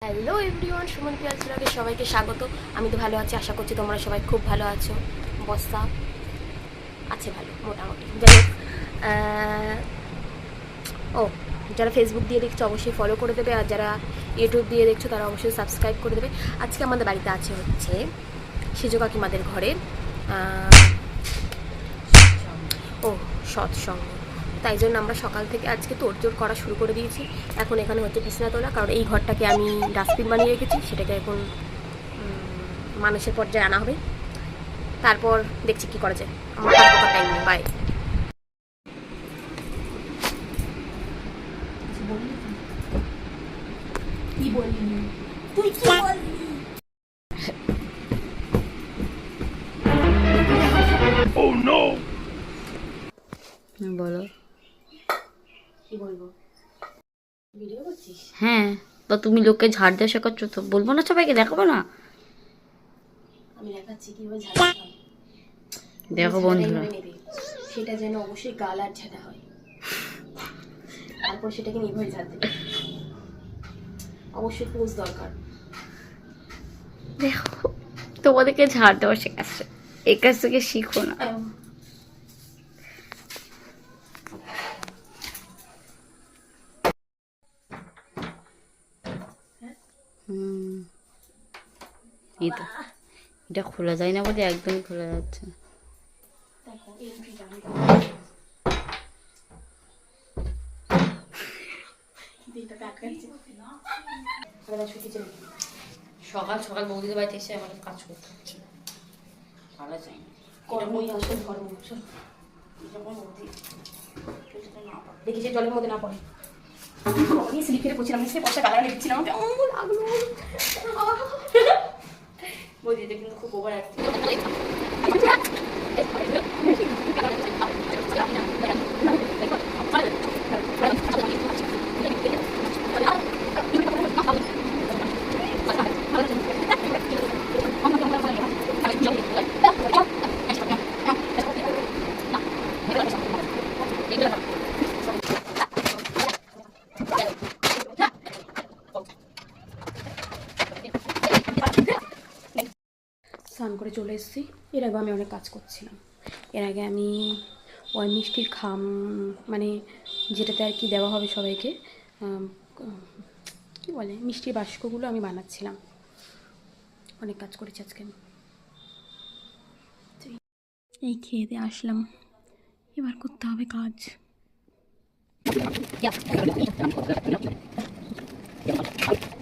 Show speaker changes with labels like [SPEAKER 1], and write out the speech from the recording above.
[SPEAKER 1] Hello everyone, Suman পিয়াজ ব্লগে সবাইকে স্বাগত। আমি তো ভালো আছি, আশা করছি তোমরা সবাই খুব ভালো আছো। বস্তা আছে ভালো মোটামুটি। যাই হোক, ও যারা ফেসবুক দিয়ে দেখছো অবশ্যই ফলো করে দেবে, আর যারা ইউটিউব দিয়ে দেখছো তারা অবশ্যই সাবস্ক্রাইব করে দেবে। আজকে আমাদের বাড়িতে আছে হচ্ছে সেজো কাকিমাদের ঘরে সৎসঙ্গ। তাই জন্য আমরা সকাল থেকে আজকে তোড়জোড় করা শুরু করে দিয়েছি। এখন এখানে হচ্ছে বিছনা তোলা, কারণ এই ঘরটাকে আমি ডাস্টবিন বানিয়ে রেখেছি, সেটাকে এখন মানুষের পর্যায়ে আনা হবে। তারপর দেখছি কি করা যায়। আমার টাইম নেই। বাই। কি বললি তুই? কি বললি?
[SPEAKER 2] বলো।
[SPEAKER 1] কি বলবো? ভিডিও করছিস?
[SPEAKER 2] হ্যাঁ, তো তুমি লোককে ঝাড় দেওয়া শেখাচ্ছ, তো বলবো না সবাইকে, দেখাবো না?
[SPEAKER 1] আমি দেখাচ্ছি কিভাবে ঝাড়তে হয়।
[SPEAKER 2] দেখো বন্ধুরা,
[SPEAKER 1] সেটা যেন অবশ্যই গাল আর ঝাঁটা হয়, তারপর সেটাকে নিভয়ে ঝাড়তে হবে। অবশ্যই পোজ দরকার।
[SPEAKER 2] দেখো তোমাদেরকে ঝাড় দেওয়া শেখাচ্ছে, এই কাছ থেকে শিখো না। এই তো, এটা খোলা যায় না বলে একদমই খোলা যাচ্ছে না।
[SPEAKER 1] দেখো
[SPEAKER 2] সকাল সকাল বৌদিদের বাড়িতে এসে আমাকে কাজ করতে হচ্ছে, ভালো যায় না।
[SPEAKER 1] দেখি যে জলের মধ্যে না পড়ে। স্লিপ ফেলে পড়ছিলাম, নিচে পয়সা কালার লিখছিলাম, কেমন লাগলো।
[SPEAKER 2] বৌদিটা কিন্তু খুব ওভার অ্যাক্টিং।
[SPEAKER 1] স্নান করে চলে এসেছি। এর আগে আমি অনেক কাজ করছিলাম। এর আগে আমি ওই মিষ্টির মানে যেটাতে আর কি দেওয়া হবে সবাইকে, কি বলে, মিষ্টির বাস্কগুলো আমি বানাচ্ছিলাম। অনেক কাজ করেছি আজকে আমি। এই খেয়ে দিয়ে আসলাম, এবার করতে হবে কাজ।